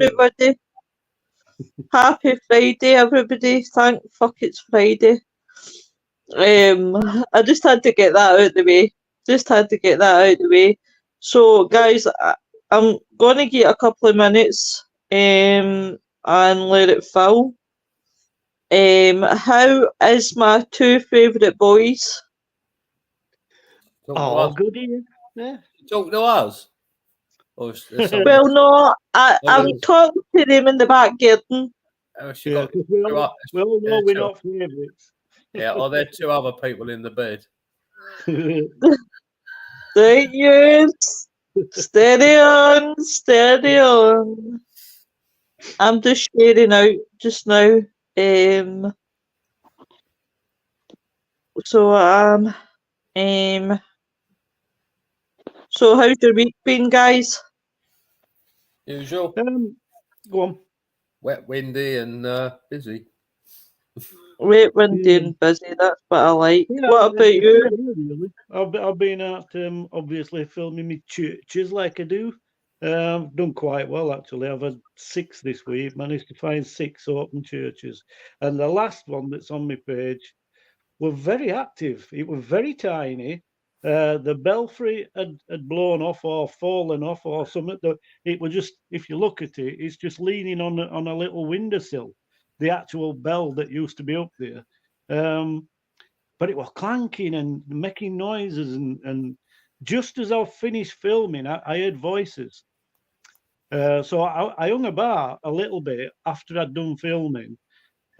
everybody. Happy Friday, everybody. Thank fuck it's Friday. I just had to get that out the way. So, guys, I'm going to get a couple of minutes and let it fill. How is my two favourite boys? Good evening. Yeah. Talk to us. Well, no, I'm talking to them in the back garden. We all know we're not favourites. Yeah, or there are two other people in the bed. Thank you. Steady on. I'm just sharing out just now. So so how's your week been, guys? Usual. Go on. Wet, windy, and busy. Wet, windy, and busy. That's what I like. Yeah, what about you? I've been out obviously filming my churches like I do. Done quite well actually. I've had 6 this week. Managed to find 6 open churches, and the last one that's on my page were very active. It was very tiny. The belfry had blown off or fallen off or something. It was just, if you look at it, it's just leaning on a little windowsill. The actual bell that used to be up there. But it was clanking and making noises, and just as I finished filming, I heard voices. So I hung about a little bit after I'd done filming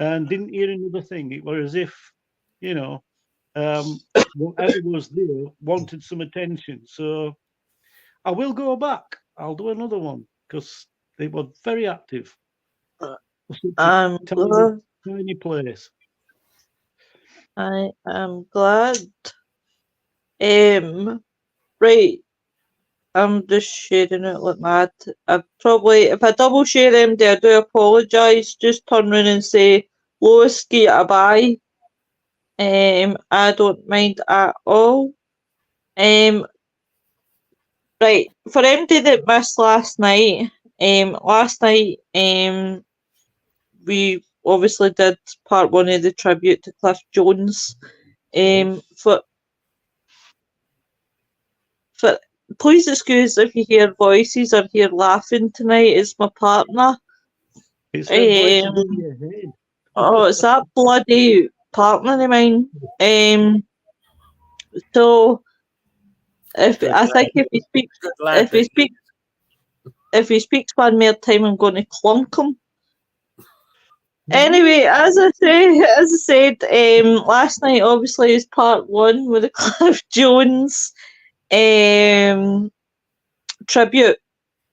and didn't hear another thing. It was as if, whatever was there wanted some attention. So I will go back. I'll do another one because they were very active. Tiny place. I am glad. Right. I'm just sharing it like mad. If I double share them, I do apologise. Just turn round and say, Lois, get a bye. I don't mind at all. Right, for anybody that missed last night, we obviously did part 1 of the tribute to Cliff Jones. Please excuse if you hear voices or hear laughing tonight. It's my partner. It's voices in your head. Oh, it's that bloody partner of mine. So if he speaks one more time, I'm going to clunk him. Anyway, as I said, last night obviously is part 1 with the Cliff Jones tribute.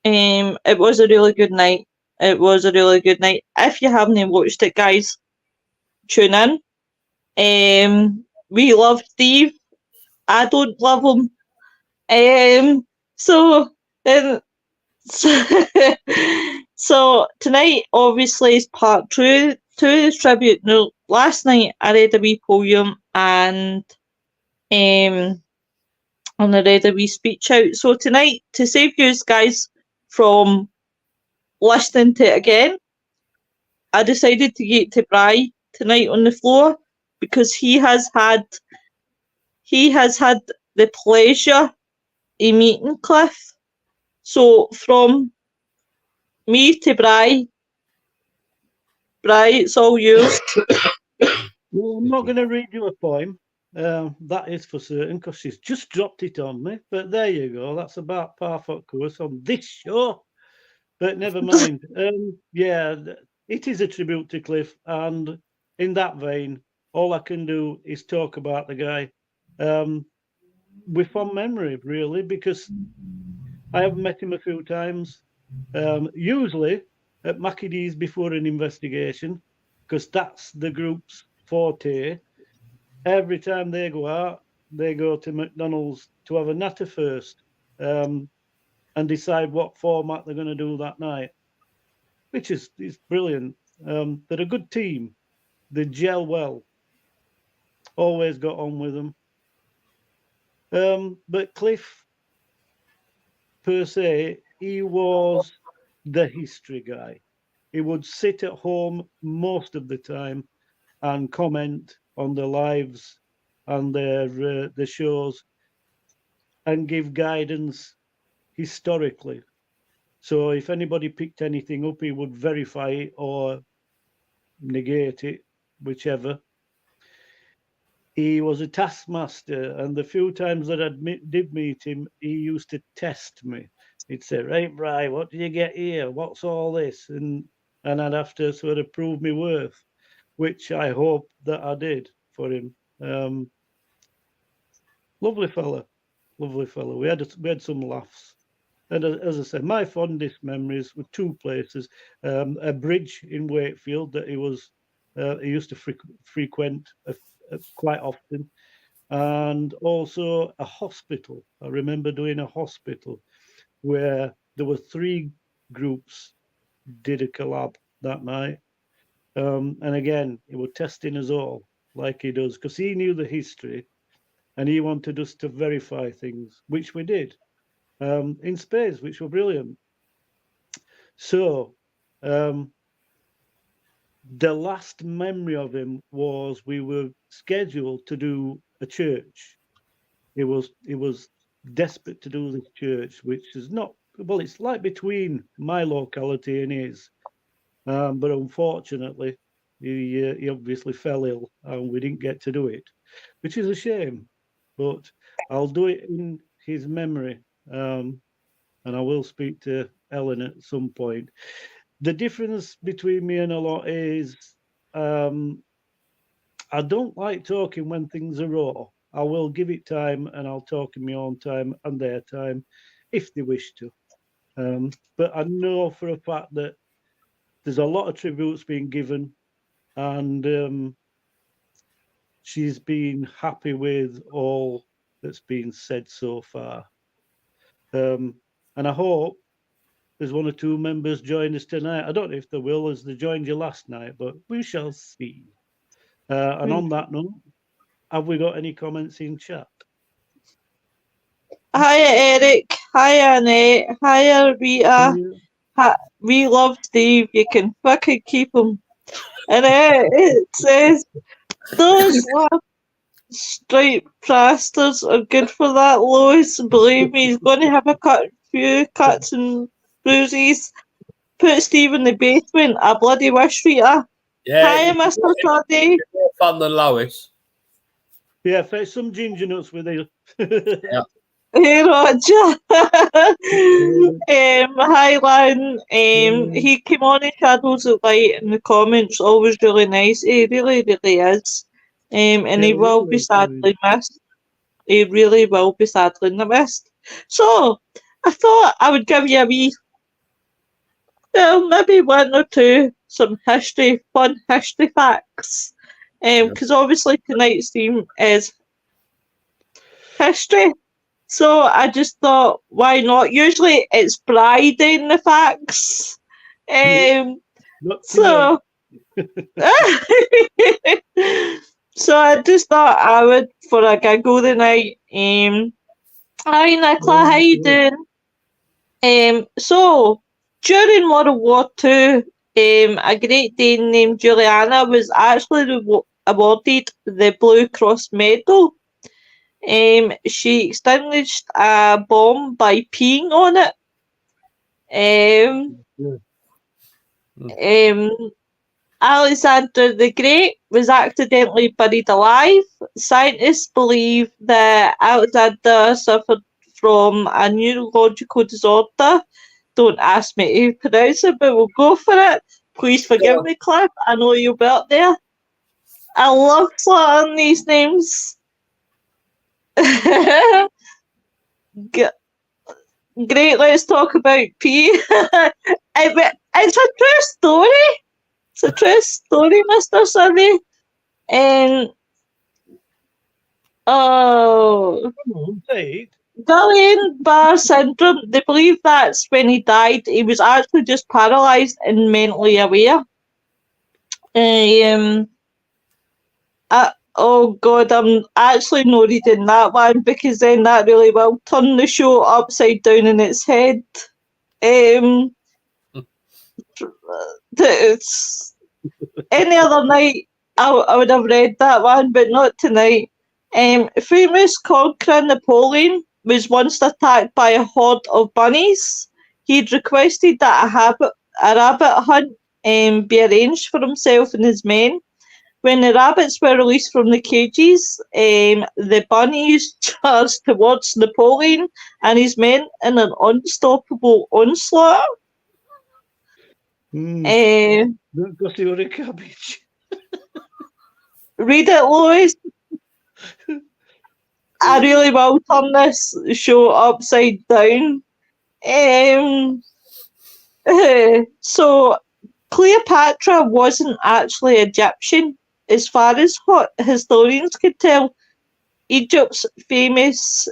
It was a really good night. If you haven't watched it, guys, tune in. We love Steve. I don't love him. So tonight obviously is part 2 to the tribute. No, last night I read a wee poem and I read a wee speech out. So tonight, to save you guys from listening to it again, I decided to get to Bri tonight on the floor because he has had the pleasure of meeting Cliff. So from me to Bri, it's all yours. Well, I'm not going to read you a poem. That is for certain because she's just dropped it on me. But there you go. That's about par for course on this show. But never mind. Yeah, it is a tribute to Cliff, and in that vein, all I can do is talk about the guy with fond memory, really, because I have met him a few times. Usually at Mackie D's before an investigation, because that's the group's forte. Every time they go out, they go to McDonald's to have a natter first and decide what format they're going to do that night, which is brilliant. They're a good team. They gel well. Always got on with them. But Cliff, per se, he was the history guy. He would sit at home most of the time and comment on their lives and their shows and give guidance historically. So if anybody picked anything up, he would verify it or negate it, whichever. He was a taskmaster, and the few times that I did meet him, he used to test me. He'd say, "Right, Bri, what did you get here? What's all this?" And I'd have to sort of prove my worth, which I hope that I did for him. Lovely fella. We had some laughs. And as I said, my fondest memories were two places: a bridge in Wakefield that he used to frequent quite often, and also a hospital. I remember doing a hospital where there were 3 groups did a collab that night. And again, he was testing us all like he does, because he knew the history and he wanted us to verify things, which we did in spades, which were brilliant. So the last memory of him was we were scheduled to do a church. He was desperate to do this church, which is not, well, it's like between my locality and his. But unfortunately, he obviously fell ill and we didn't get to do it, which is a shame. But I'll do it in his memory. And I will speak to Ellen at some point. The difference between me and a lot is I don't like talking when things are raw. I will give it time and I'll talk in my own time and their time if they wish to. But I know for a fact that there's a lot of tributes being given, and she's been happy with all that's been said so far. And I hope there's 1 or 2 members join us tonight. I don't know if they will, as they joined you last night, but we shall see. And on that note, have we got any comments in chat? Hiya, Eric. Hiya, Annette. Hiya, Rita. We love Steve. You can fucking keep him. And it says, those striped plasters are good for that, Lois. Believe me, he's going to have a few cuts and bruises. Put Steve in the basement. I bloody wish, Rita. Yeah. Hiya, Mr. Toddy. More fun than Lois. Yeah, fetch some ginger nuts with you. Yeah. Hey, Roger. Hi, Lan. He came on in Shadows of Light in the comments. Always really nice. He really, really is. And he will be sadly missed. He really will be sadly missed. So, I thought I would give you a wee, well, maybe 1 or 2 some fun history facts. Because obviously tonight's theme is history. So I just thought, why not? Usually it's Bride in the facts. So so I just thought I would, for a giggle tonight. Hi Nicola, how you doing? So during World War II, a Great Dane named Juliana was actually awarded the Blue Cross Medal. She extinguished a bomb by peeing on it. Alexander the Great was accidentally buried alive. Scientists believe that Alexander suffered from a neurological disorder. Don't ask me to pronounce it, but we'll go for it. Please forgive me, Cliff. I know you'll be up there. I love slaughtering these names. Great, let's talk about P. It's a true story. It's a true story, Mr. Sunny. And Guillain-Barré syndrome, they believe that's when he died. He was actually just paralysed and mentally aware. Oh God, I'm actually not reading that one because then that really will turn the show upside down in its head. It's any other night I would have read that one, but not tonight. Famous conqueror Napoleon was once attacked by a horde of bunnies. He'd requested that a rabbit hunt be arranged for himself and his men. When the rabbits were released from the cages, the bunnies charged towards Napoleon and his men in an unstoppable onslaught. Don't go to the cabbage. Read it, Lois. I really will turn this show upside down. So Cleopatra wasn't actually Egyptian, as far as what historians could tell. Egypt's famous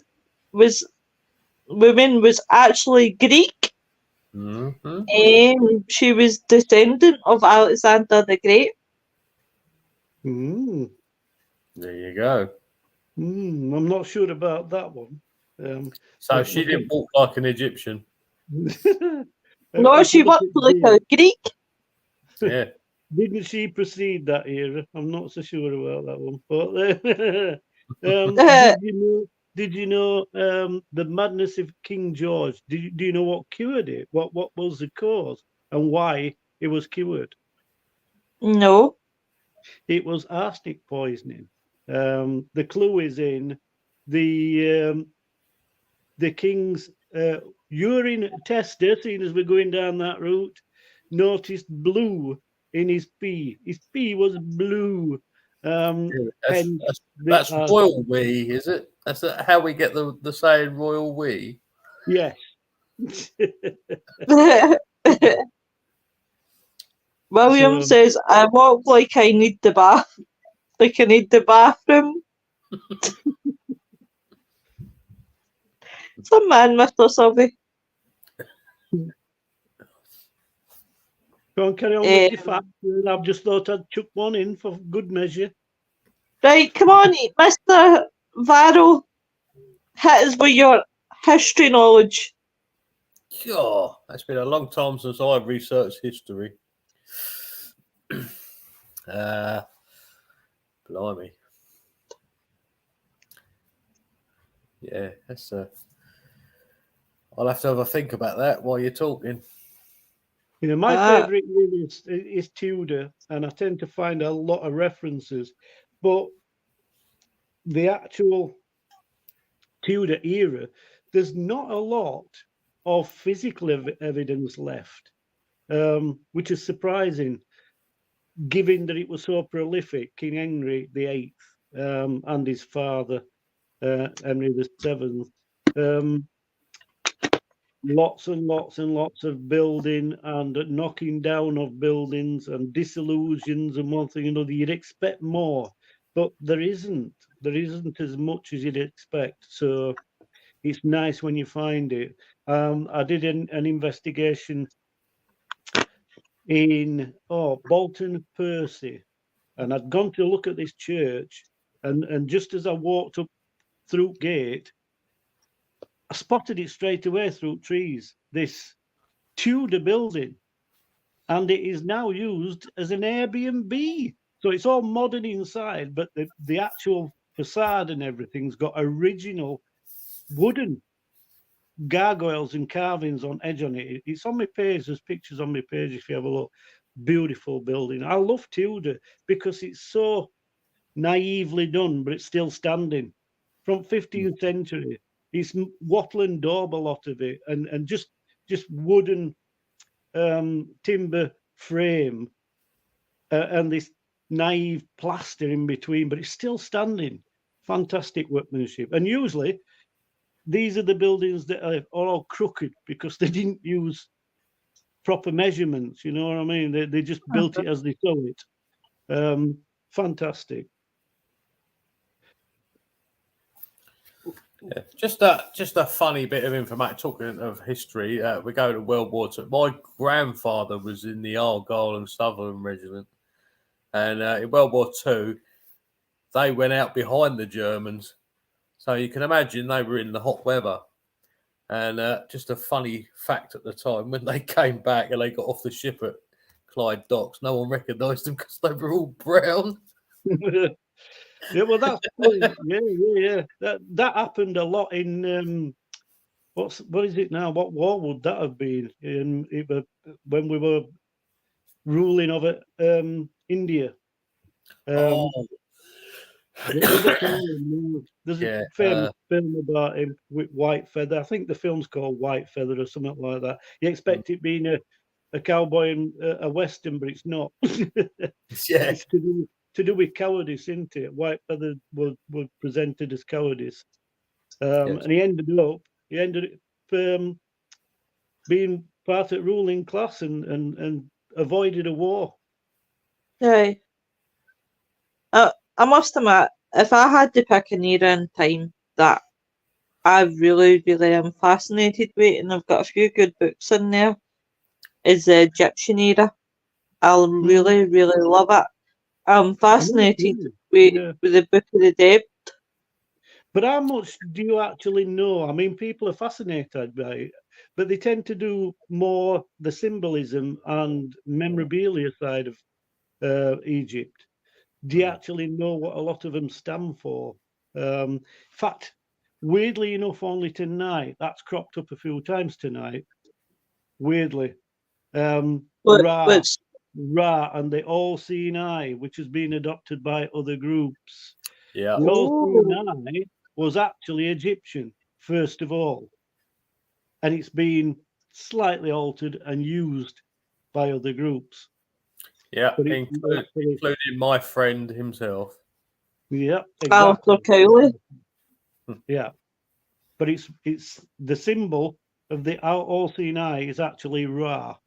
woman was actually Greek. She was descendant of Alexander the Great. There you go. I'm not sure about that one. So she didn't walk like an Egyptian. No, she walked like a Greek. Yeah. Didn't she precede that era? I'm not so sure about that one. But did you know the madness of King George? Do you know what cured it? What was the cause and why it was cured? No. It was arsenic poisoning. The clue is in the king's urine tester, seeing as we're going down that route, noticed blue in his pee. His pee was blue. That's royal wee, is it? That's how we get the saying royal wee? Yes. William says, I walk like I need the bath. Like I need the bathroom. Some man, Mr. Sylvie. Go on, carry on with your facts. I've just thought I'd chuck one in for good measure. Right, come on, Mr. Varro. Hit us with your history knowledge. Sure. It's been a long time since I've researched history. Blimey. Yeah, that's I'll have to have a think about that while you're talking. You know, my favourite really is Tudor, and I tend to find a lot of references. But the actual Tudor era, there's not a lot of physical evidence left, which is surprising, given that it was so prolific. King Henry VIII and his father, Henry VII. Lots and lots and lots of building and knocking down of buildings and disillusions and one thing and another. You'd expect more, but there isn't as much as you'd expect. So it's nice when you find it. I did an investigation in Bolton Percy, and I'd gone to look at this church, and just as I walked up through gate, I spotted it straight away through trees, this Tudor building, and it is now used as an Airbnb. So it's all modern inside, but the actual facade and everything's got original wooden gargoyles and carvings on edge on it. It's on my page. There's pictures on my page if you have a look. Beautiful building. I love Tudor because it's so naively done, but it's still standing. From 15th century. It's wattle and daub, a lot of it, and just wooden timber frame and this naive plaster in between, but it's still standing. Fantastic workmanship. And usually these are the buildings that are all crooked because they didn't use proper measurements. You know what I mean? They just built it as they saw it. Fantastic. Yeah, just a funny bit of information. Talking of history, we go to World War II. My grandfather was in the Argyll and Southern Regiment, and in World War II, they went out behind the Germans. So you can imagine they were in the hot weather, And just a funny fact at the time, when they came back and they got off the ship at Clyde Docks, no one recognised them because they were all brown. Yeah, well, that's yeah. That happened a lot in what is it now? What war would that have been? When we were ruling over India. Oh, There's a famous film about him with White Feather. I think the film's called White Feather or something like that. You expect it being a cowboy in a western, but it's not. yeah. It's to do with cowardice, isn't it? White Feather was presented as cowardice, and he ended up being part of the ruling class and avoided a war. Aye. I must admit, if I had to pick an era in time that I really, really am fascinated with, and I've got a few good books in there, is the Egyptian era. I'll really, really love it. I'm fascinated with the Book of the Dead. But how much do you actually know? I mean, people are fascinated by it, but they tend to do more the symbolism and memorabilia side of Egypt. Do you actually know what a lot of them stand for? In fact, weirdly enough, only tonight, that's cropped up a few times tonight. Weirdly. Ra and the all-seeing eye, which has been adopted by other groups. Yeah. The all-seeing eye was actually Egyptian, first of all. And it's been slightly altered and used by other groups. Yeah, including my friend himself. Yeah, exactly. Cowley. Yeah. But it's the symbol of the all-seeing eye is actually Ra.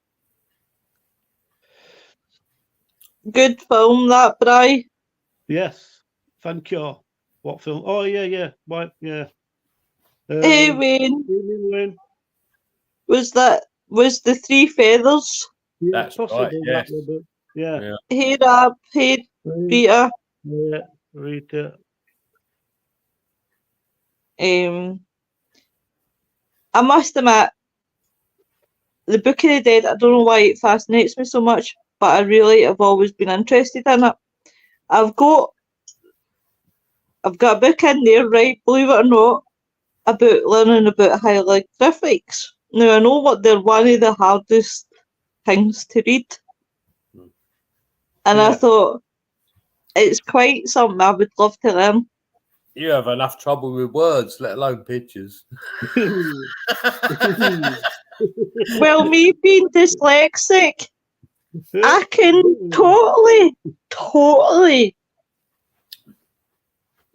Good film, that, Bri. Yes. Thank you. What film? Oh, yeah. What? Yeah. Hey, Wayne. Was the Three Feathers? Yeah, that's possible. right. Yes. Yeah. Hey, Rab. Hey, Rita. Yeah, Rita. I must admit, the Book of the Dead, I don't know why it fascinates me so much, but I really have always been interested in it. I've got a book in there, right, believe it or not, about learning about hieroglyphics. Now, I know what they're one of the hardest things to read. And I thought, it's quite something I would love to learn. You have enough trouble with words, let alone pictures. Well, me being dyslexic, I can totally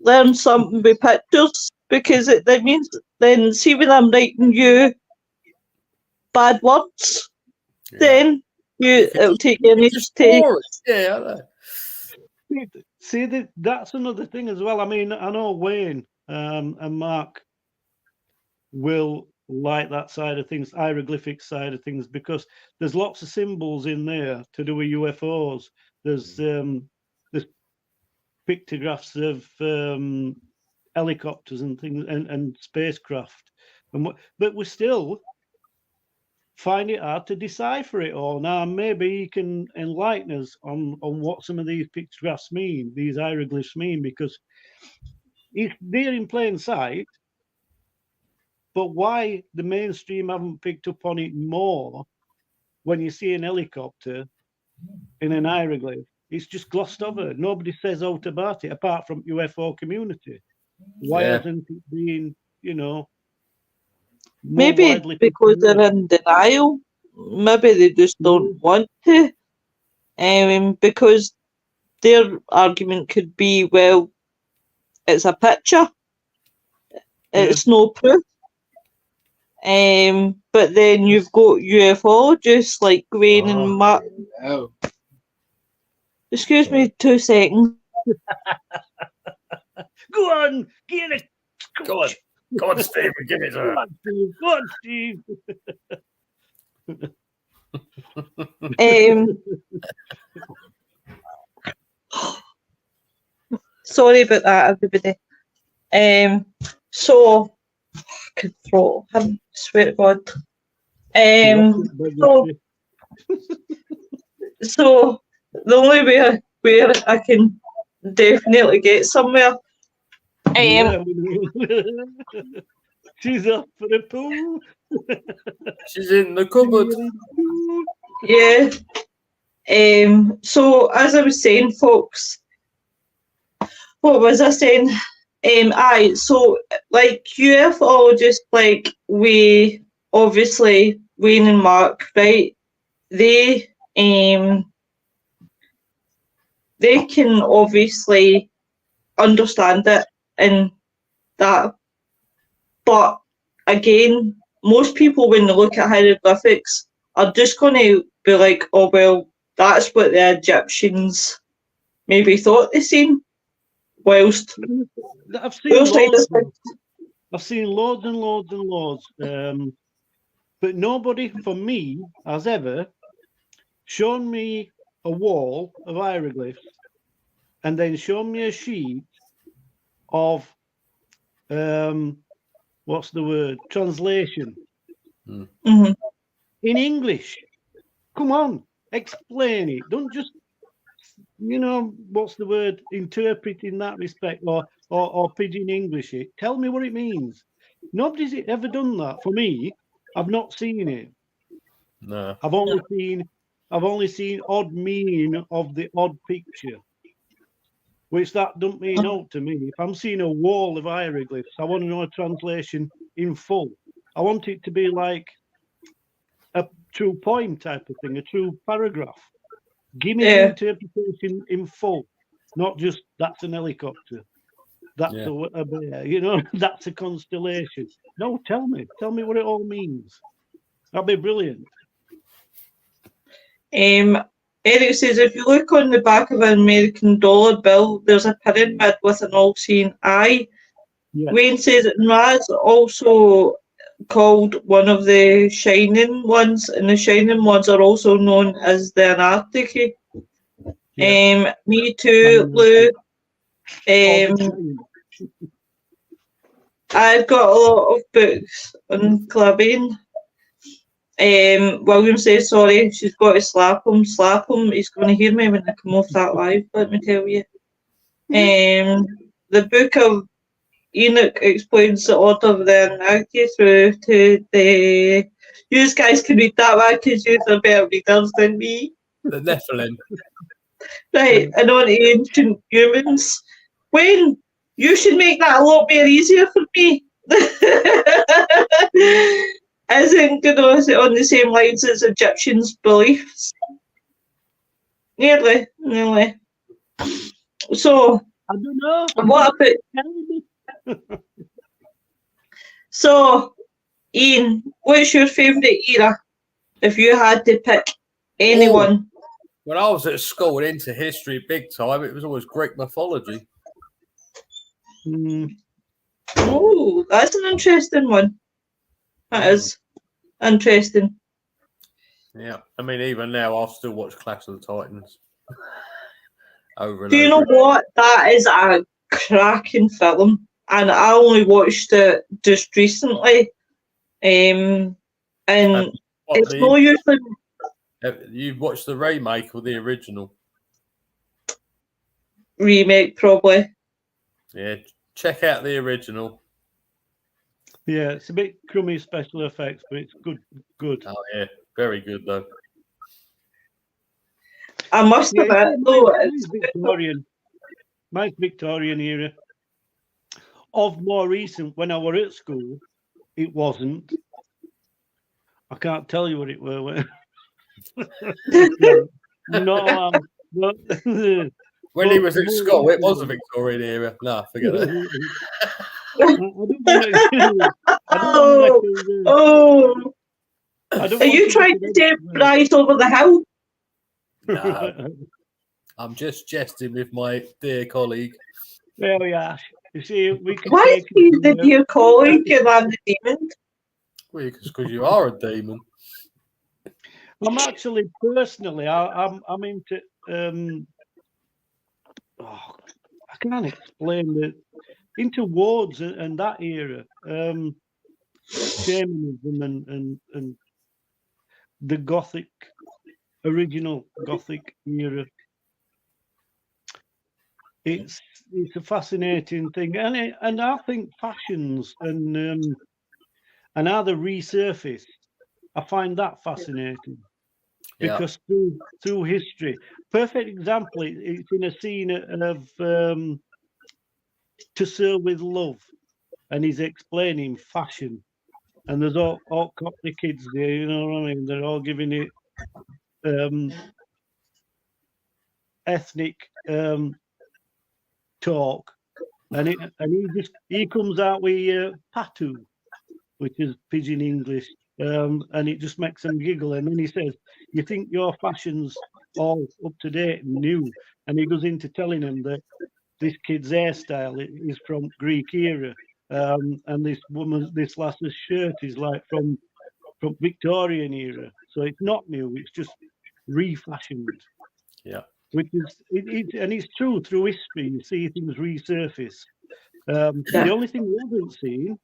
learn something with pictures, because that means then, see, when I'm writing you bad words, then it'll take you an See, that's another thing as well. I mean, I know Wayne and Mark will like that side of things, hieroglyphic side of things, because there's lots of symbols in there to do with UFOs. There's pictographs of helicopters and things and spacecraft, but we still find it hard to decipher it all. Now, maybe you can enlighten us on what some of these pictographs mean, these hieroglyphs mean, because they're in plain sight. But why the mainstream haven't picked up on it more when you see an helicopter in an hieroglyph? It's just glossed over. Nobody says out about it, apart from UFO community. Why hasn't it been, maybe because they're in denial. Maybe they just don't want to. Because their argument could be, well, it's a picture. It's no proof. But then you've got ufologists like Wayne and Mark. Oh. Excuse me 2 seconds. Go on, get it. Go on, Steve, give it to her. Go on, Steve. Sorry about that, everybody. So could throw him. Swear to God. Bureaucracy. So the only way where I can definitely get somewhere. Yeah, we know. She's up for the pool. She's in the cupboard. Yeah. So as I was saying, folks, what was I saying? So like ufologists, like we obviously Wayne and Mark, right? They can obviously understand it and that, but again, most people when they look at hieroglyphics are just going to be like, oh well, that's what the Egyptians maybe thought they seen. Whilst I've seen your side loads. of I've seen loads and loads and loads. But nobody, for me, has ever shown me a wall of hieroglyphs and then shown me a sheet of what's the word? Translation mm-hmm. in English. Come on, explain it. Don't just, what's the word? Interpret in that respect or pidgin English it. Tell me what it means. Nobody's ever done that. For me, I've not seen it. No. I've only seen odd meaning of the odd picture, which that don't mean out to me. If I'm seeing a wall of hieroglyphs, I want to know a translation in full. I want it to be like a true poem type of thing, a true paragraph. Give me the interpretation in full, not just that's an helicopter, that's a bear, that's a constellation. No, tell me what it all means. That'd be brilliant. Eric says if you look on the back of an American dollar bill, there's a pyramid with an all-seeing eye. Yes. Wayne says that Ma's also called one of the shining ones, and the shining ones are also known as the Antarctica. Me too, Lou. I've got a lot of books on Clabane. William says, sorry, she's got to slap him. He's going to hear me when I come off that live, let me tell you. The book of Enoch explains the order of the Anunnaki through to the... You guys can read that one because you are better readers than me. The Nephilim. Right, and on to ancient humans. Wayne, you should make that a lot more easier for me. Isn't is it on the same lines as Egyptians' beliefs? Nearly. So, I don't know. What about? So, Ian, what's your favourite era? If you had to pick anyone. When I was at school and into history big time, it was always Greek mythology. Oh, that's an interesting one. That is interesting. Yeah, I mean, even now, I'll still watch Clash of the Titans over and over. Do you know what? That is a cracking film, and I only watched it just recently. And it's no usually. You've watched the remake or the original? Remake, probably. Yeah, check out the original. Yeah, it's a bit crummy special effects, but it's good. Oh yeah, very good though. I must admit, though, it's Victorian. Mine's Victorian era. Of more recent, when I were at school, it wasn't. I can't tell you what it were. No, but when he was at school, it was a Victorian era. No, forget that. Are you trying to say Rise Over the Hill? No, I'm just jesting with my dear colleague. There we are. You see, we can. Why is he the dear colleague and I'm the demon? Well, because you are a demon. I'm actually personally, I'm into. I can't explain it. Into wards and that era. shamanism and the Gothic, original Gothic era. It's a fascinating thing, and I think fashions and how they resurface, I find that fascinating because through history, perfect example. It's in a scene of To Serve with Love, and he's explaining fashion, and there's all Cockney kids there, you know what I mean? They're all giving it ethnic talk, and he comes out with patu, which is pidgin English, and it just makes them giggle. And then he says, "You think your fashion's all up to date and new?" And he goes into telling him that this kid's hairstyle is from Greek era, and this lass's shirt is like from Victorian era. So it's not new; it's just refashioned. Yeah. Which is and it's true through history. You see things resurface. The only thing we haven't seen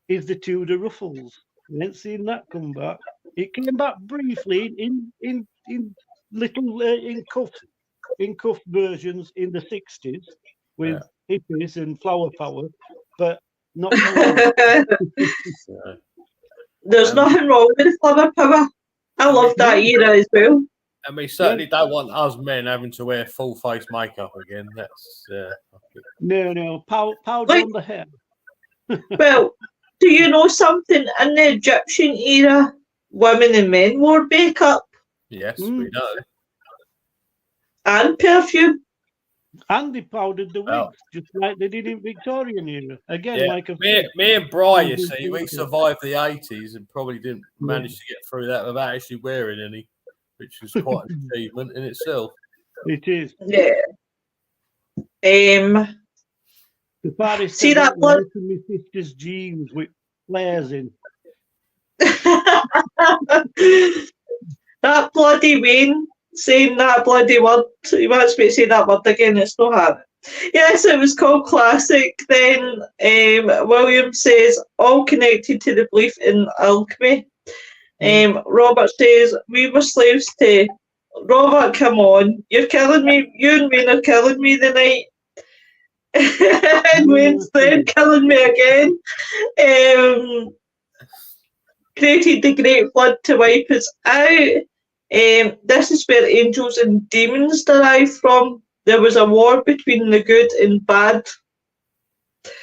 is the Tudor ruffles. We ain't seen that come back. It came back briefly in little in cuff versions in the 60s with hippies and flower power, but not for long. There's nothing wrong with flower power. I love that era as well. And we certainly don't want us men having to wear full face makeup again. That's no powder on the hair. Well, do you know something? In the Egyptian era, women and men wore makeup. Yes, we know. And perfume. And they powdered the wigs, just like they did in Victorian era. Again, like me and Bri, you see, we survived the 80s and probably didn't manage to get through that without actually wearing any, which was quite an achievement in itself. It is. Yeah. See that blood? My sister's jeans with flares in. That bloody Wayne saying that bloody word. He wants me to say that word again. It's not happening. Yes, it was called Classic. Then William says, all connected to the belief in alchemy. Robert says, we were slaves to... Robert, come on. You're killing me. You and Wayne are killing me tonight. And Wayne's then killing me again. Created the Great Flood to wipe us out. This is where angels and demons derive from. There was a war between the good and bad.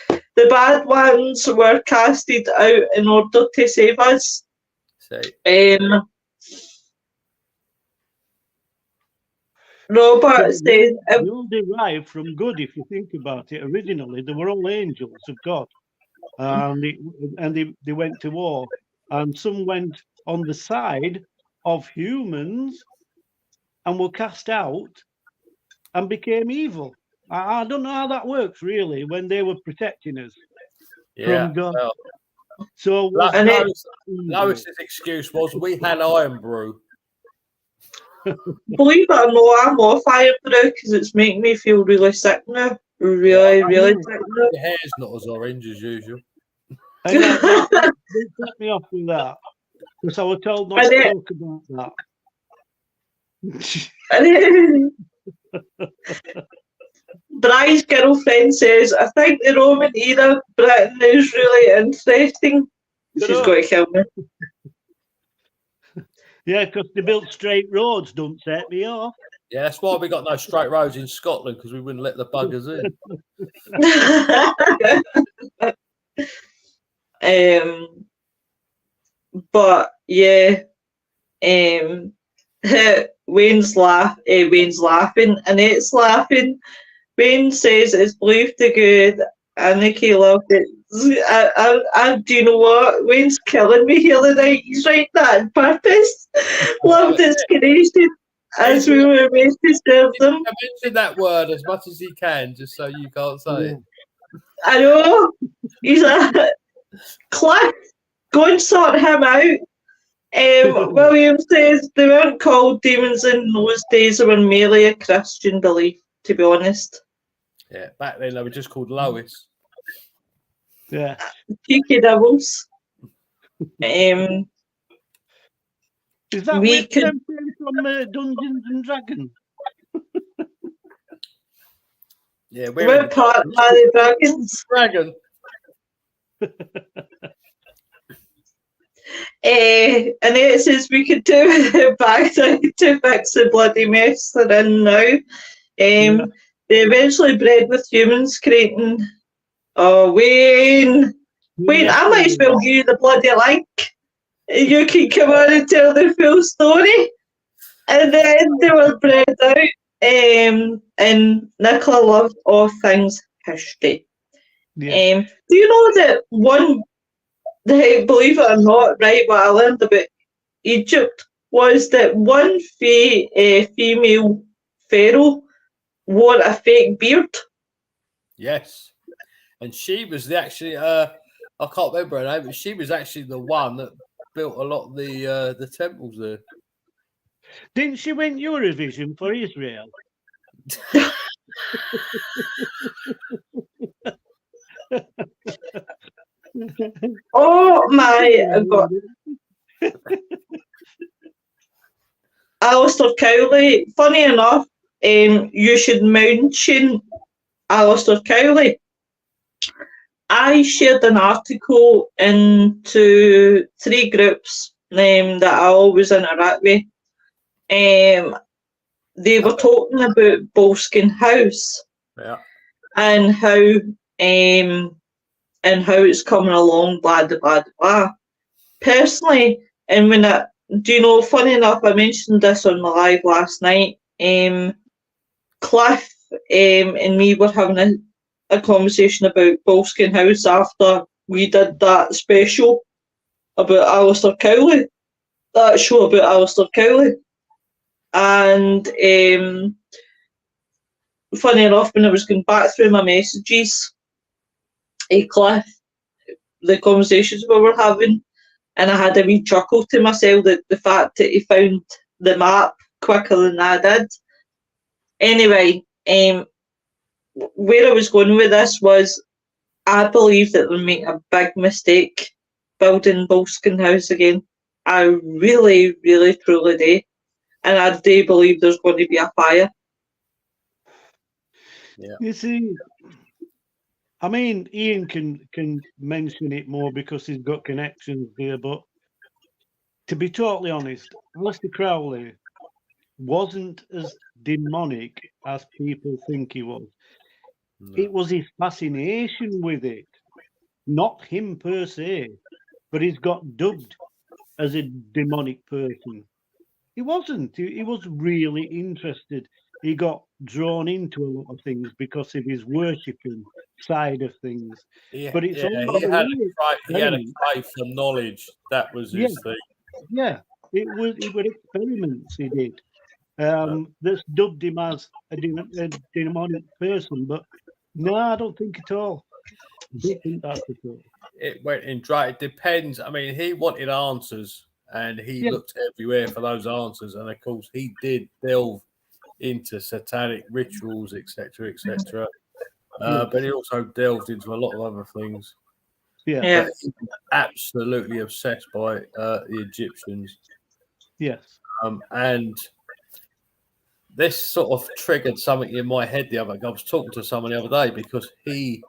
The bad ones were casted out in order to save us. Robert says... They all derived from good, if you think about it. Originally, they were all angels of God. And they went to war. And some went on the side of humans and were cast out and became evil. I don't know how that works, really, when they were protecting us from God. Well, so Lois's excuse was we had iron brew. Believe it or not, I'm off iron brew because it's making me feel really sick now. Really sick now. Your hair's not as orange as usual. They set me off with that because I was told not to talk about that. Bry's girlfriend says, I think the Roman era Britain is really interesting. She's going to kill me. Yeah, because they built straight roads, don't set me off. Yeah, that's why we got no straight roads in Scotland, because we wouldn't let the buggers in. But yeah, Wayne's laughing, Annette's laughing. Wayne says it's believed to good, and Nikki loved it. Do you know what? Wayne's killing me here tonight. He's writing that on purpose. Loved its creation as we were made to serve them. I mentioned that word as much as he can, just so you can't say it. I know. He's a Cliff. Go and sort him out. William says they weren't called demons in those days. They were merely a Christian belief, to be honest. Yeah, back then they were just called Lois. Yeah. Cheeky devils. Is that we with could- them from Dungeons and Dragons? Yeah, we're part of the Dragons. dragon. And it says we could do it back to fix the bloody mess they're in now. They eventually bred with humans, creating. Oh, Wayne, I might as well give you the bloody link. You can come on and tell the full story. And then they were bred out. And Nicola loved all things history. Yeah. Do you know that believe it or not, right, what I learned about Egypt was that one female pharaoh wore a fake beard. Yes. And she was actually, I can't remember her name, but she was actually the one that built a lot of the temples there. Didn't she win Eurovision for Israel? Oh my God. Alistair Cowley, funny enough, you should mention Alistair Cowley. I shared an article into 3 groups that I always interact with. They were talking about Boleskine House, and how it's coming along, blah blah blah blah. Personally, and funny enough, I mentioned this on my live last night. Cliff and me were having a conversation about Boleskine House after we did that special about Alistair Cowley, that show about Alistair Cowley. And funny enough, when I was going back through my messages, Cliff, the conversations we were having, and I had a wee chuckle to myself that the fact that he found the map quicker than I did. Anyway, where I was going with this was, I believe that they're making a big mistake building Boleskine House again. I really, really, truly do. And I do believe there's going to be a fire. Yeah. You see, I mean, Ian can mention it more because he's got connections there, but to be totally honest, Alistair Crowley wasn't as demonic as people think he was. No. It was his fascination with it, not him per se, but he's got dubbed as a demonic person. He wasn't. He was really interested. He got drawn into a lot of things because of his worshipping side of things. Yeah, But it's all he had a crave for knowledge. That was his thing. Yeah, it was experiments he did. That's dubbed him as a demonic person, but no, I don't think at all. I don't think that's at all. It went in dry. It depends. I mean, he wanted answers, and he looked everywhere for those answers. And of course, he did delve into satanic rituals, etc., etc. But he also delved into a lot of other things. Yeah. But he was absolutely obsessed by the Egyptians. Yes. And this sort of triggered something in my head the other day. I was talking to someone the other day because he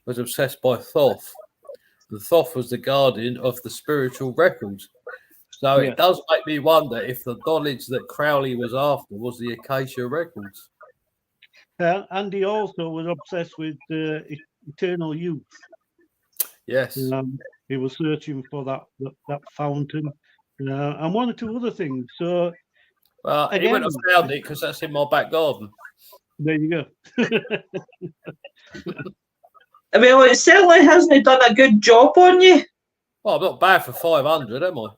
was obsessed by Thoth. And Thoth was the guardian of the spiritual records. So it does make me wonder if the knowledge that Crowley was after was the Acacia records. And he also was obsessed with eternal youth. Yes. He was searching for that fountain and one or two other things. So, well, he wouldn't have found it because that's in my back garden. There you go. Well, it certainly hasn't done a good job on you. Well, I'm not bad for 500, am I?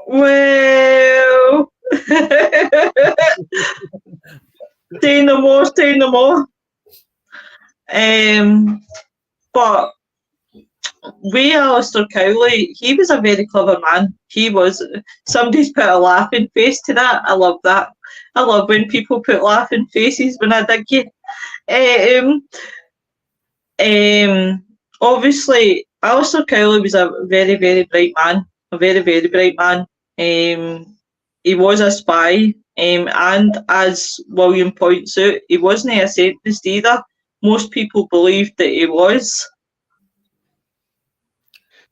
Well, say no more. But with Alistair Cowley, he was a very clever man. He was. Somebody's put a laughing face to that. I love that. I love when people put laughing faces when I dig you. Obviously, Alistair Cowley was a very, very bright man. A very, very bright man. He was a spy, and as William points out, he wasn't a satanist either. Most people believed that he was.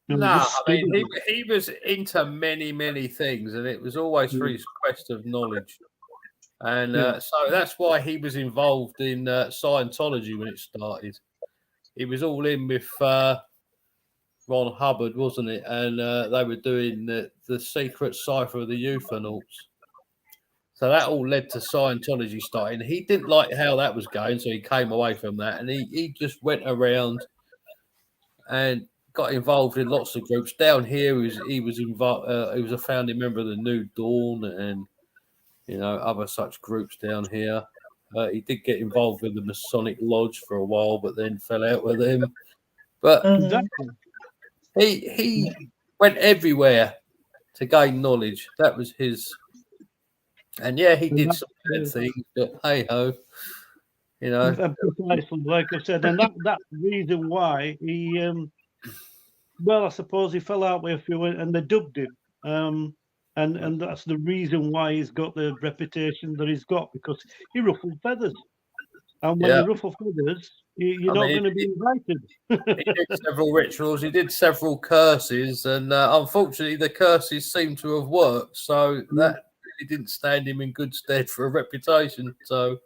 No, I mean, he was into many, many things, and it was always for his quest of knowledge. And so that's why he was involved in Scientology when it started. He was all in with Ron Hubbard, wasn't it? And they were doing the secret cipher of the euphonauts. So that all led to Scientology starting. He didn't like how that was going, so he came away from that. And he just went around and got involved in lots of groups. Down here, he was involved. He was a founding member of the New Dawn and other such groups down here. He did get involved with the Masonic Lodge for a while, but then fell out with them. But he went everywhere to gain knowledge. That was his. And he did some bad things, but hey ho, Precisely, like I said, and that's the reason why he. Well, I suppose he fell out with a few, and they dubbed him. And that's the reason why he's got the reputation that he's got, because he ruffled feathers. And when you ruffle feathers, you're not going to be invited. He did several rituals, he did several curses, and unfortunately the curses seem to have worked. So that really didn't stand him in good stead for a reputation. So,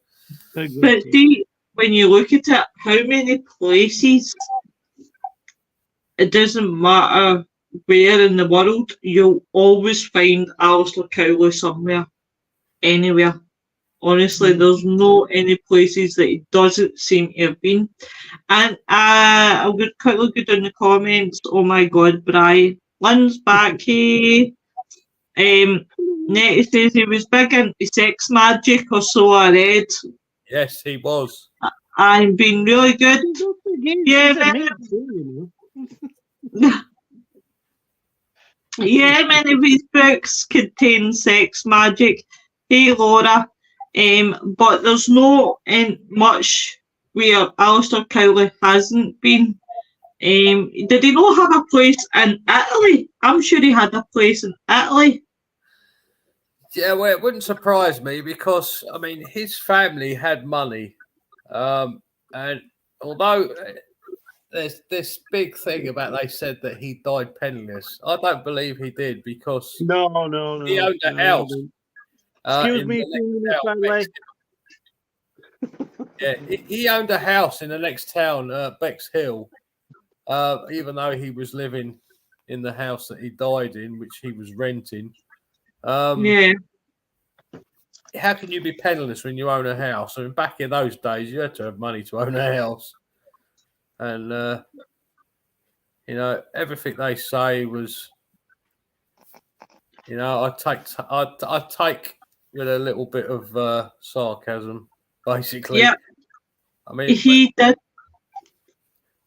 But see, when you look at it, how many places, it doesn't matter where in the world, you'll always find Alistair Cowley somewhere, anywhere. Honestly, there's no any places that he doesn't seem to have been. And I would quickly go down the comments. Oh my God, Bri. Lynn's back here. Nettie says he was big into sex magic, or so I read. Yes, he was. I'm being really good. Yeah, many of his books contain sex magic. Hey, Laura. But there's no much where Alistair Cowley hasn't been. Did he not have a place in Italy? I'm sure he had a place in Italy. Yeah, well, it wouldn't surprise me because, I mean, his family had money. And although there's this big thing about they said that he died penniless, I don't believe he did because he owned a house. Excuse me, he owned a house in the next town, Bexhill, even though he was living in the house that he died in, which he was renting. How can you be penniless when you own a house? I mean, back in those days, you had to have money to own a house. And, everything they say was, I take with a little bit of sarcasm, basically. Yeah. I mean, he did.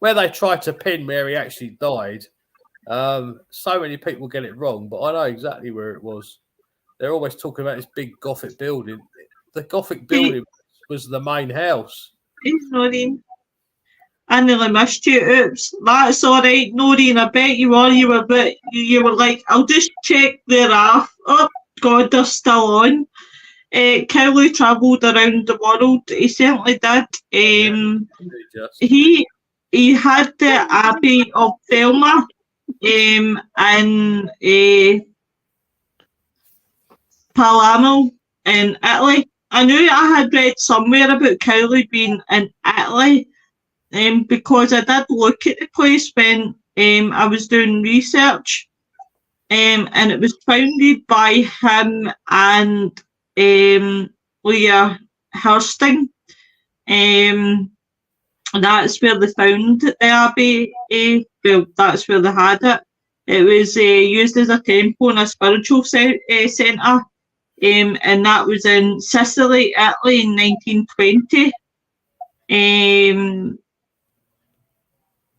Where they tried to pin where he actually died, so many people get it wrong, but I know exactly where it was. They're always talking about this big Gothic building. The Gothic building was the main house. He's Noreen. I nearly missed you. Oops. That's all right, Noreen. I bet you were. You were like, I'll just check their off. Oh God, they're still on. Cowley travelled around the world. He certainly did. He had the Abbey of Thelma in Palermo in Italy. I knew I had read somewhere about Cowley being in Italy, because I did look at the place when I was doing research, and it was founded by him and Leah Hursting. That's where they found the Abbey. Well, that's where they had it. It was used as a temple and a spiritual centre, and that was in Sicily, Italy in 1920.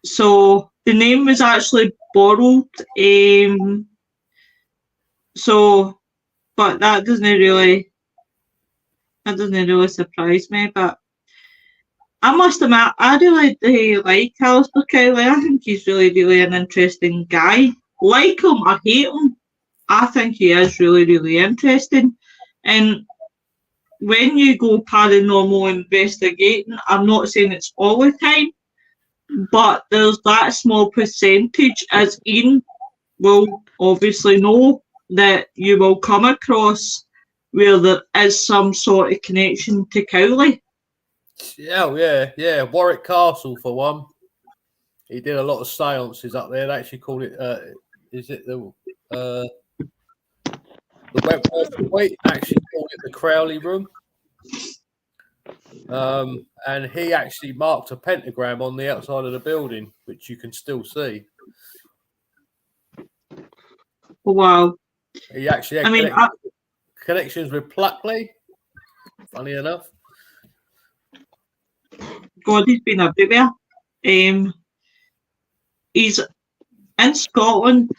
So the name was actually borrowed. But that doesn't really surprise me. But I must admit, I really like Alistair Cowley. I think he's really an interesting guy. Like him or hate him, I think he is really interesting. And when you go paranormal investigating, I'm not saying it's all the time, but there's that small percentage, as Ian will obviously know, that you will come across where there is some sort of connection to Cowley. Yeah. Warwick Castle, for one. He did a lot of seances up there. They actually call it, is it the Wentworth Suite? Actually called it the Crowley Room. And he actually marked a pentagram on the outside of the building, which you can still see. Wow. He actually had connections with Pluckley, funny enough. God, he's been everywhere. He's in Scotland.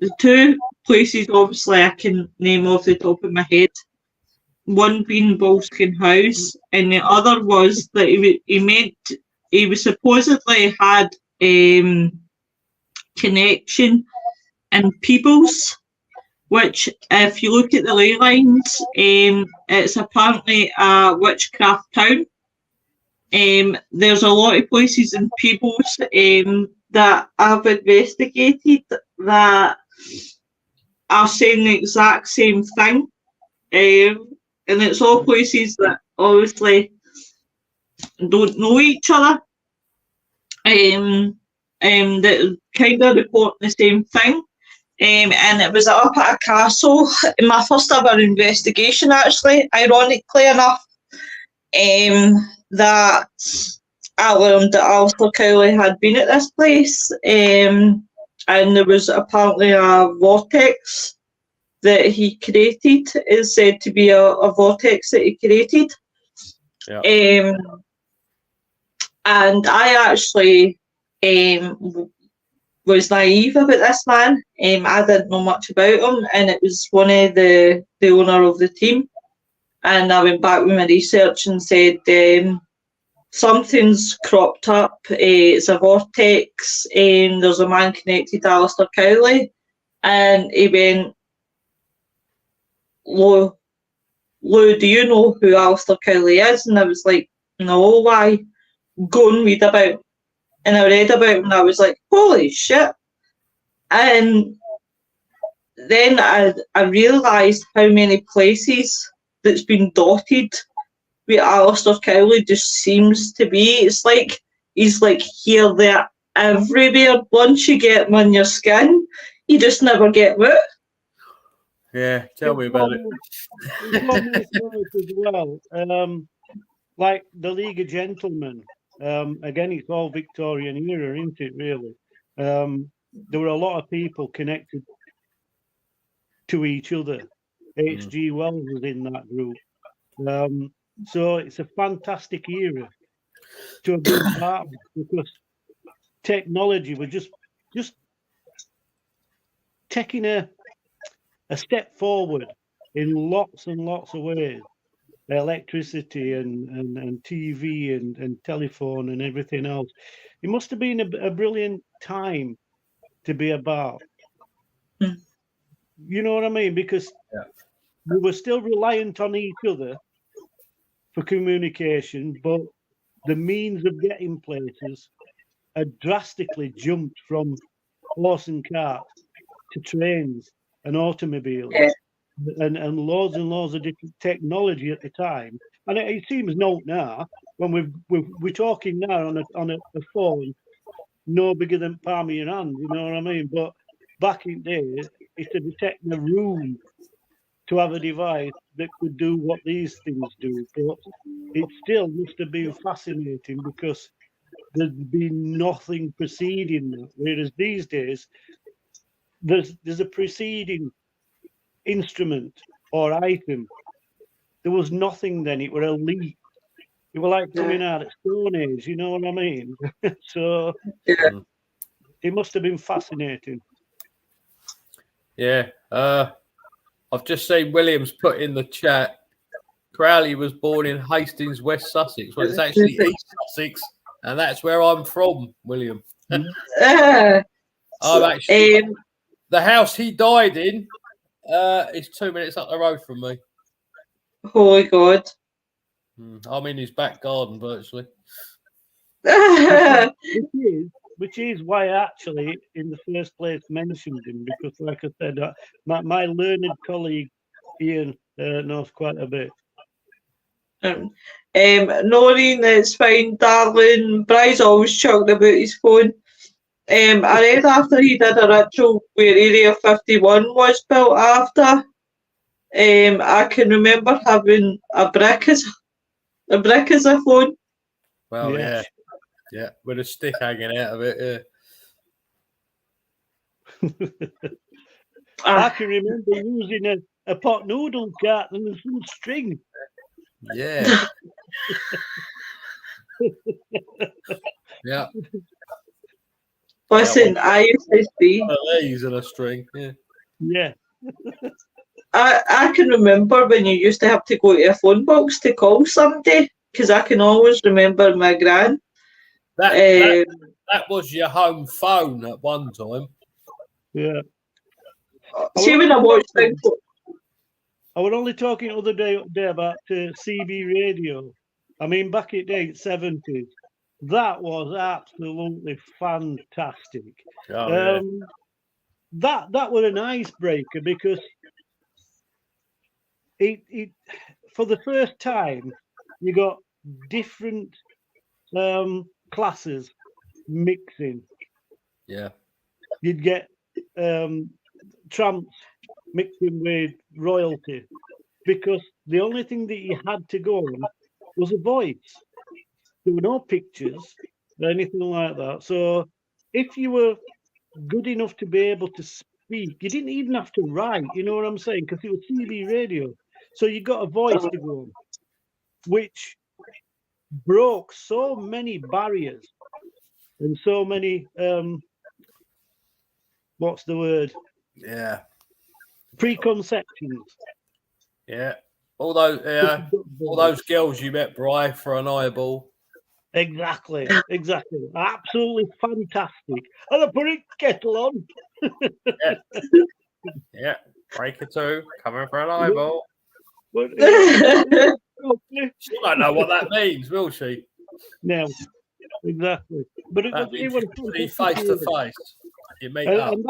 The two places, obviously, I can name off the top of my head. One being Bolskine House, and the other was that he was supposedly had connection in Peebles, which, if you look at the ley lines, it's apparently a witchcraft town. There's a lot of places in Peebles that I've investigated that are saying the exact same thing. And it's all places that obviously don't know each other. That kind of report the same thing. And it was up at a castle in my first ever investigation, actually, ironically enough, that I learned that Alistair Cowley had been at this place, and there was apparently a vortex that he created. Is said to be a vortex that he created. Yeah. And I actually was naive about this man. I didn't know much about him, and it was one of the owner of the team. And I went back with my research and said, something's cropped up. It's a vortex. There's a man connected to Alistair Cowley. And he went, Lou, do you know who Alistair Cowley is? And I was like, no, why? Go and read about him. And I read about him and I was like, holy shit. And then I realised how many places that's been dotted with Alistair Cowley just seems to be. It's like he's like here, there, everywhere. Once you get him on your skin, you just never get him out. Yeah, tell me about it. As well, like the League of Gentlemen. Again, it's all Victorian era, isn't it? Really, there were a lot of people connected to each other. H.G. Wells was in that group. So it's a fantastic era to have been part of, because technology was just taking a step forward in lots and lots of ways. Electricity and TV and telephone and everything else. It must have been a brilliant time to be about. You know what I mean? Because we were still reliant on each other for communication, but the means of getting places had drastically jumped from horse and cart to trains and automobiles. And loads of different technology at the time, and it seems not now when we're talking now on a phone no bigger than palm of your hand. You know what I mean? But back in days, it had taken a room to have a device that could do what these things do. But it still must have been fascinating because there'd been nothing preceding that. Whereas these days, there's a preceding instrument or item. There was nothing then. It were a leap. It were like coming out at Stone Age, you know what I mean? So it must have been fascinating. Yeah. I've just seen Williams put in the chat Crowley was born in Hastings, West Sussex. Well, it's actually East Sussex, and that's where I'm from, William. I'm actually the house he died in is 2 minutes up the road from me. Holy God. I'm in his back garden virtually. Which is why I actually, in the first place, mentioned him, because, like I said, my learned colleague Ian knows quite a bit. Noreen, it's fine, darling. Bry's always chucked about his phone. I read after he did a ritual where Area 51 was built after. I can remember having a brick as a phone. Well, yeah, with a stick hanging out of it. Yeah. I can remember using a pot noodle carton and some string. Yeah. Yeah. Listen, I used to see. These and a string. Yeah. I can remember when you used to have to go to a phone box to call somebody, because I can always remember my gran. That was your home phone at one time. Yeah. See, when I watched things. I was only talking the other day about CB radio. I mean, back in the 70s, that was absolutely fantastic. Oh, That was an icebreaker, because it for the first time you got different classes mixing. Yeah. You'd get tramps mixing with royalty, because the only thing that you had to go on was a voice. There were no pictures or anything like that. So if you were good enough to be able to speak, you didn't even have to write, you know what I'm saying? Because it was CB radio. So you got a voice to go on, which broke so many barriers and so many, what's the word? Yeah. Preconceptions. Yeah. All those girls you met, Bri, for an eyeball. Exactly. Absolutely fantastic. And I put a kettle on. Yeah. Break a two, coming for an eyeball. She won't know what that means, will she? No, exactly. But it was face to face. You meet up. And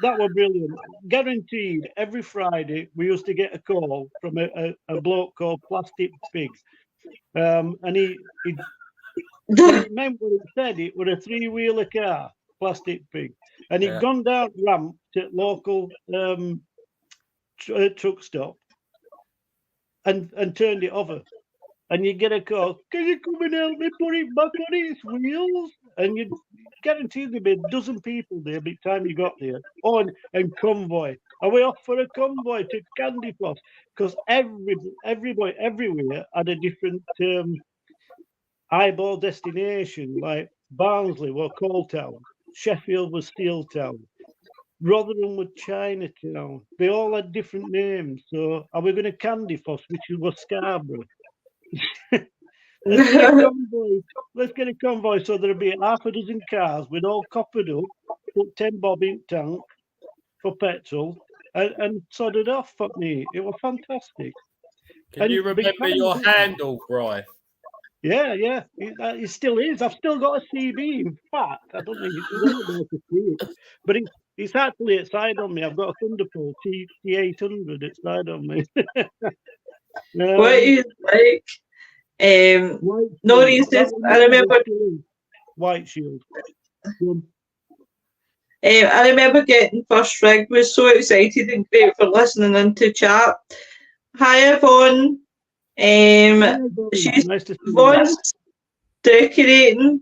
that was brilliant. Guaranteed, every Friday we used to get a call from a bloke called Plastic Pig. And he it meant what it said. It was a 3-wheeler car, Plastic Pig. And he'd gone down ramp to local truck stop and turned it over. And you get a call, can you come and help me put it back on its wheels? And you guarantee there'd be a dozen people there by the time you got there. Oh, and convoy. Are we off for a convoy to Candyfloss? Because everybody everywhere had a different eyeball destination. Like Barnsley was Coal Town, Sheffield was Steel Town, Rotherham was Chinatown. They all had different names. So are we going to Candyfloss, which was Scarborough? Let's get a convoy so there'll be half a dozen cars with all coppered up, put 10 bob in tank for petrol, and sodded off for me. It was fantastic. Can you remember your handle, Bri? Yeah, it still is. I've still got a CB. In fact, I don't think it's to see it, but it's actually outside on me. I've got a Thunderbolt T800 outside on me. What is like? No reason. I remember White Shield. I remember getting first rig, was so excited and great for listening into chat. Hi Yvonne. She's nice to see Yvonne's decorating.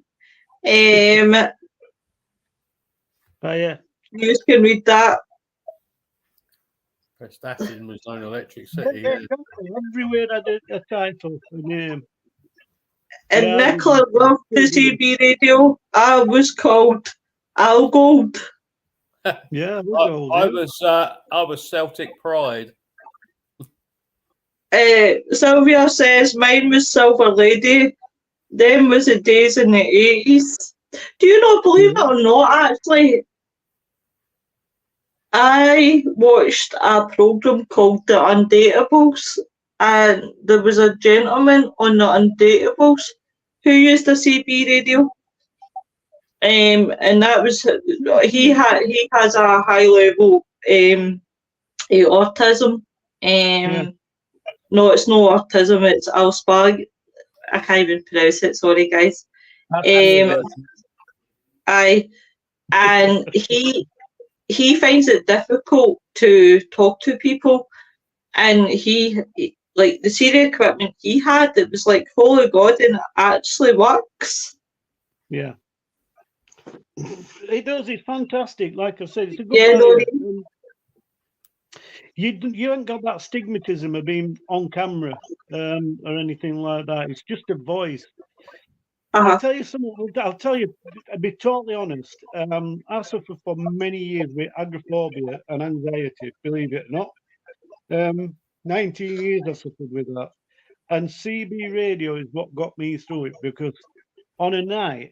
Oh yeah. You can read that. Prestation was known Electric City. Everywhere I did a title, a name. And Nicola loved the CB radio. I was called Al Gold. Yeah, I was Celtic Pride. Sylvia says mine was Silver Lady. Them was the days in the 80s. Do you not believe it or not? Actually, I watched a program called The Undateables, and there was a gentleman on The Undateables who used a CB radio. And that was he has a high level autism. No, it's no autism. It's Alzheimer's. I can't even pronounce it. Sorry, guys. And he finds it difficult to talk to people, and he like the Siri equipment he had. It was like, holy God, and it actually works. Yeah. It does. It's fantastic. Like I said, it's a good idea. You haven't got that stigmatism of being on camera or anything like that. It's just a voice. I'll tell you something. I'll be totally honest. I suffered for many years with agoraphobia and anxiety, believe it or not. 19 years I suffered with that. And CB radio is what got me through it, because on a night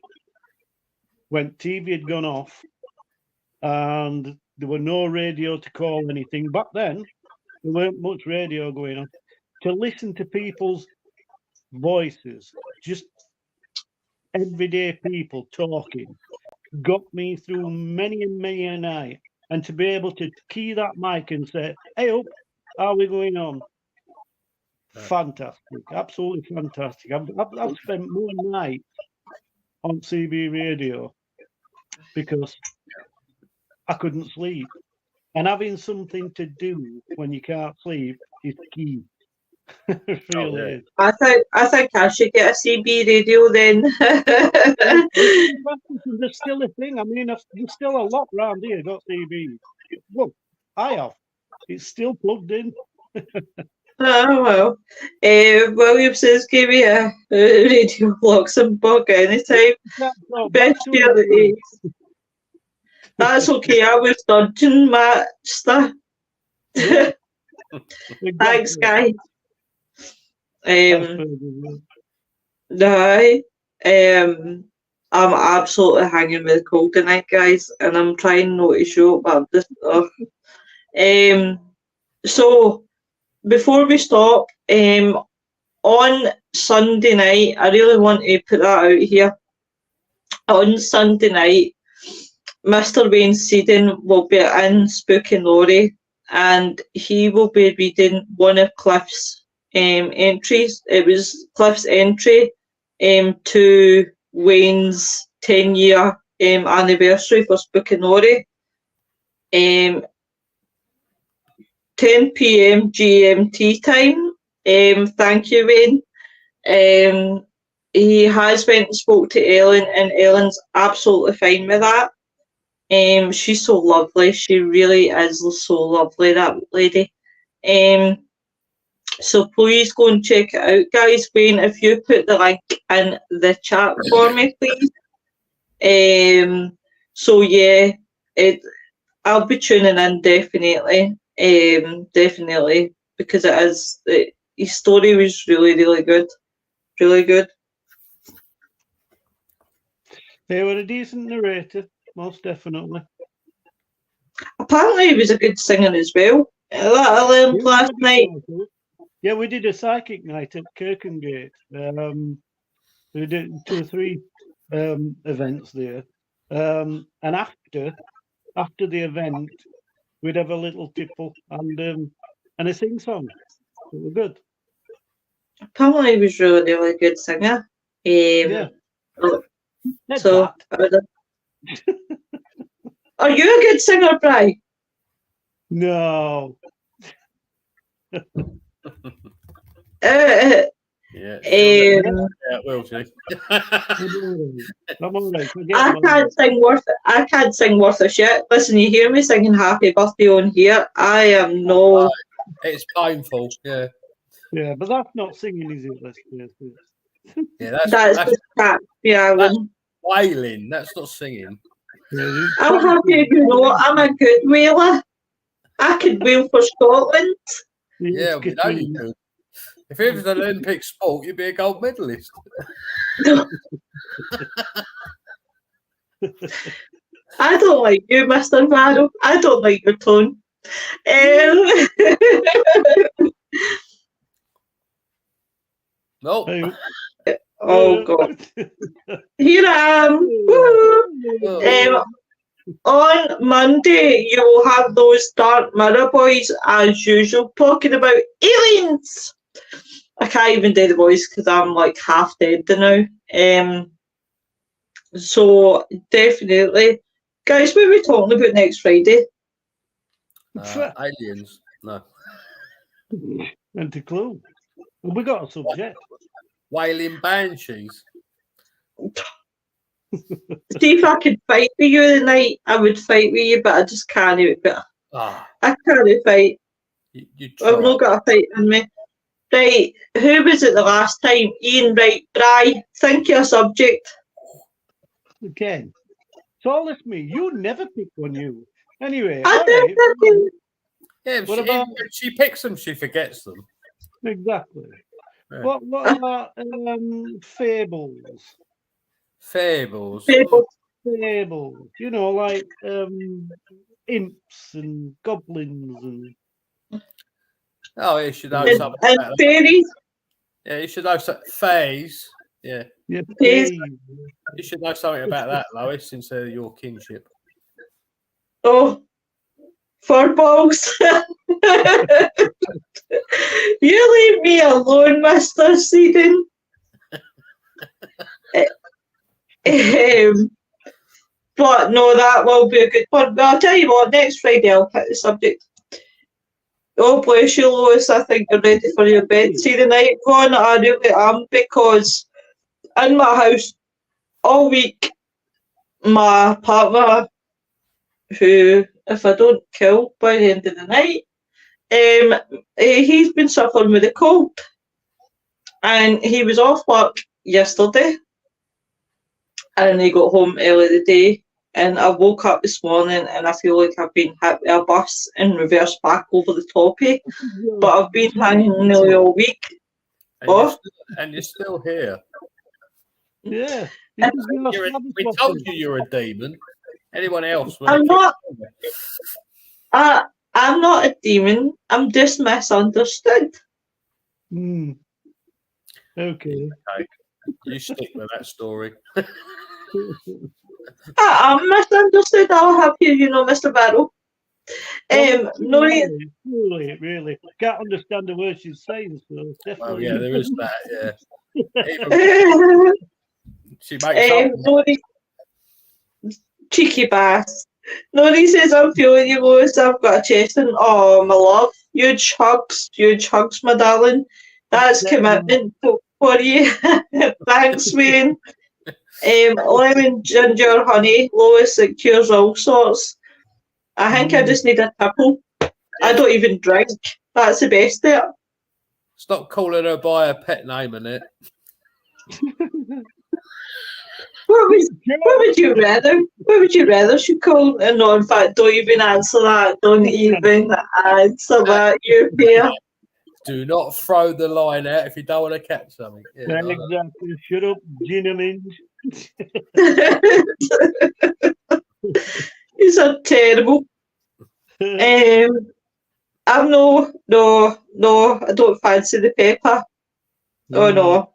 when TV had gone off and there were no radio to call anything. Back then, there weren't much radio going on. To listen to people's voices, just everyday people talking, got me through many and many a night. And to be able to key that mic and say, hey up, how are we going on? Fantastic, absolutely fantastic. I've spent more nights on CB radio because I couldn't sleep. And having something to do when you can't sleep is key. It really is. I think I should get a CB radio then. There's still a thing. I mean, there's still a lot around here got CB. Well, I have. It's still plugged in. Oh well. William says, give me a radio Luxembourg anytime. Best year the days. That's okay. I was Dungeon Master. Yeah. Thanks, guys. I'm absolutely hanging with the cold tonight, guys, and I'm trying not to show, but I'm just. So before we stop, on Sunday night, I really want to put that out here. On Sunday night, Mr. Wayne Seedon will be in Spooky Laurie, and he will be reading one of Cliff's entries. It was Cliff's entry to Wayne's 10-year anniversary for Spooky Laurie. 10 p.m. GMT time. Thank you, Wayne. He has went and spoke to Ellen, and Ellen's absolutely fine with that. She's so lovely. She really is so lovely, that lady. So please go and check it out, guys. Wayne, if you put the link in the chat for me, please. So yeah, I'll be tuning in definitely. Definitely, because it is. His story was really, really good. Really good. They were a decent narrator, most definitely. Apparently, he was a good singer as well. That I learned last night. Yeah, we did a psychic night at Kirkengate. We did 2 or 3 events there, and after the event, we'd have a little tipple and a sing song. It was good. Apparently, he was really, really good singer. Yeah. So, are you a good singer, Bri? No. Will do. I'm all right. I can't sing worth a shit. Listen, you hear me singing Happy Birthday on here. I am no. It's painful. Yeah. Yeah, but that's not singing, is it? Let's yeah, that's that's wailing. That's not singing. Yeah, I'm happy, you know. I'm a good wailer. I could wail for Scotland. Yeah, we know you do. If it was an Olympic sport, you'd be a gold medalist. I don't like you, Mr. Varro. I don't like your tone. No. Hey, Oh, God. Here I am. Woo! On Monday, you will have those Dark Mirror boys, as usual, talking about aliens. I can't even do the voice because I'm like half dead now. So definitely, guys, what are we talking about next Friday? Aliens. No. And to clue. We got a subject. Wailing banshees. See if I could fight with you tonight, I would fight with you, but I just can't do it. But Ah, I can't fight. you I've try. not got a fight in me. Right, who was it the last time? Ian, right, Bri, think of a subject. Again. It's all this me. You never pick on you. Anyway, I all did right. pick. Yeah, if What she, about- if she picks them, she forgets them. Exactly. Yeah. What about fables? Fables. Fables. Fables. You know, like imps and goblins and Oh, you should know And, something and about that. fairies. Yeah, you should know something. Phase. Yeah, yeah, Yes. fays. you should know something about that, Lois, since your kinship. Oh, furballs. You leave me alone, Mr. Seaton. But no, that will be a good one. But I'll tell you what, next Friday I'll pick the subject. Oh, bless you, Lois. I think you're ready for your bed tea tonight. Ron, I really am, because in my house all week, my partner, who, if I don't kill by the end of the night, he's been suffering with a cold. And he was off work yesterday. And he got home early today. And I woke up this morning and I feel like I've been hit with a bus and reversed back over the top of it. But I've been hanging nearly all week. And you're still here. Yeah. We told you you're a demon. Anyone else? I'm not a demon. I'm just misunderstood. Okay. Okay. You stick with that story. I'm misunderstood. I'll have you, Mr. Barrow. No, Really. Can't understand the words she's saying, so definitely. Oh, yeah, there is that, yeah. She makes up. Nori, cheeky bass. Nori says, I'm feeling you, Lois. I've got a chest and my love. Huge hugs, my darling. That's commitment for you. Thanks, Wayne. Lemon, ginger, honey, Lois, it cures all sorts. I think I just need a tipple. I don't even drink. That's the best of it. Stop calling her by her pet name in it. What would you rather? What would you rather she call? No, in fact, don't even answer that. Don't even answer that. You here? Do not throw the line out if you don't want to catch something. Yeah, Exactly. Shut up, Gina Minge. These are terrible. I'm no, I don't fancy the pepper. Oh no.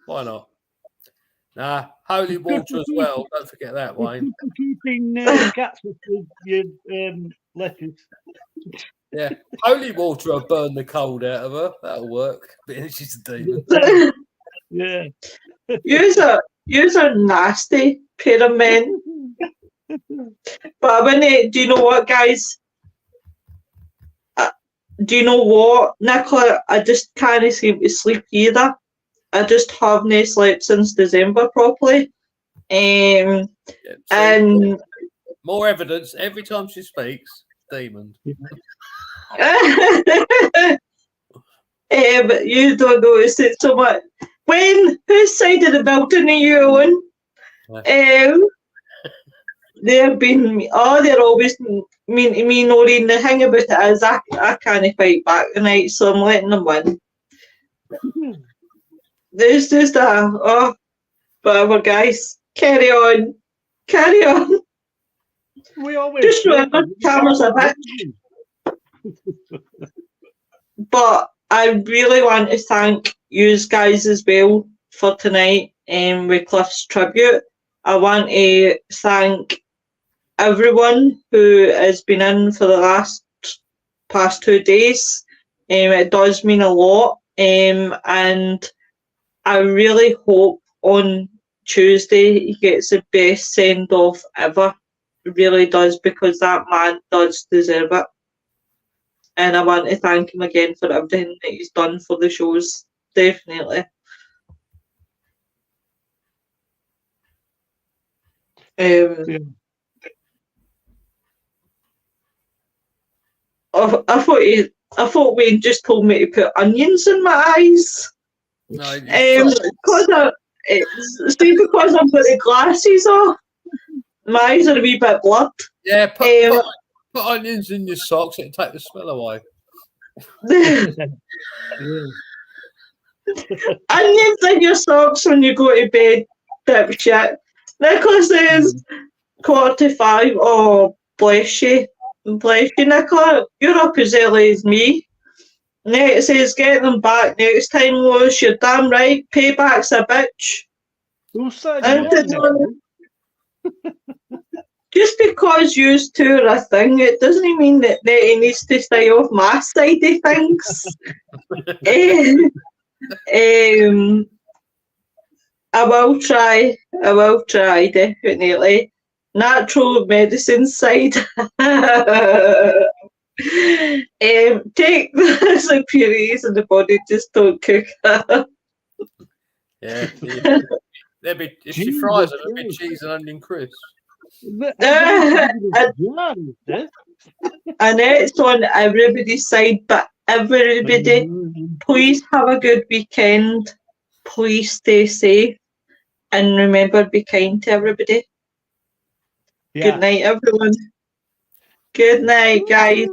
Why not? Nah, holy water as well. Don't forget that, Wayne. Keeping cats with your lettuce. Yeah, holy water will burn the cold out of her. That'll work. But she's a demon. Yeah. Yous are nasty pair of men. But do you know what, guys? Do you know what, Nicola? I just can't seem to sleep either. I just haven't slept since December properly. And more evidence every time she speaks. Demon. But you don't notice it so much. Whose side of the building are you on? they've been, they're always mean to me, Noreen. The thing about it is, I can't fight back tonight, so I'm letting them win. There's just whatever, guys. Carry on. Carry on. We always Just remember, cameras are back. But I really want to thank you guys as well for tonight with Cliff's tribute. I want to thank everyone who has been in for the past 2 days. It does mean a lot. And I really hope on Tuesday he gets the best send-off ever. It really does, because that man does deserve it. And I want to thank him again for everything that he's done for the shows. Definitely. Yeah. I thought Wayne just told me to put onions in my eyes. No, because because I've got the glasses off, my eyes are a wee bit blurred. yeah, put onions in your socks. It'll take the smell away. Onions in your socks when you go to bed, dipshit. Nicola says 4:45. Oh, bless you, Nicola. You're up as early as me. It says get them back next time, Lois. You're damn right. Payback's a bitch. Who said Just because you two are a thing, it doesn't mean that he needs to stay off my side of things. I will try, definitely. Natural medicine side. Take the superiors in the body, just don't cook. Yeah. If she fries it, there'll be cheese and onion crisps. And it's on everybody's side, but everybody, please have a good weekend. Please stay safe. And remember, be kind to everybody. Yeah. Good night, everyone. Good night, guys.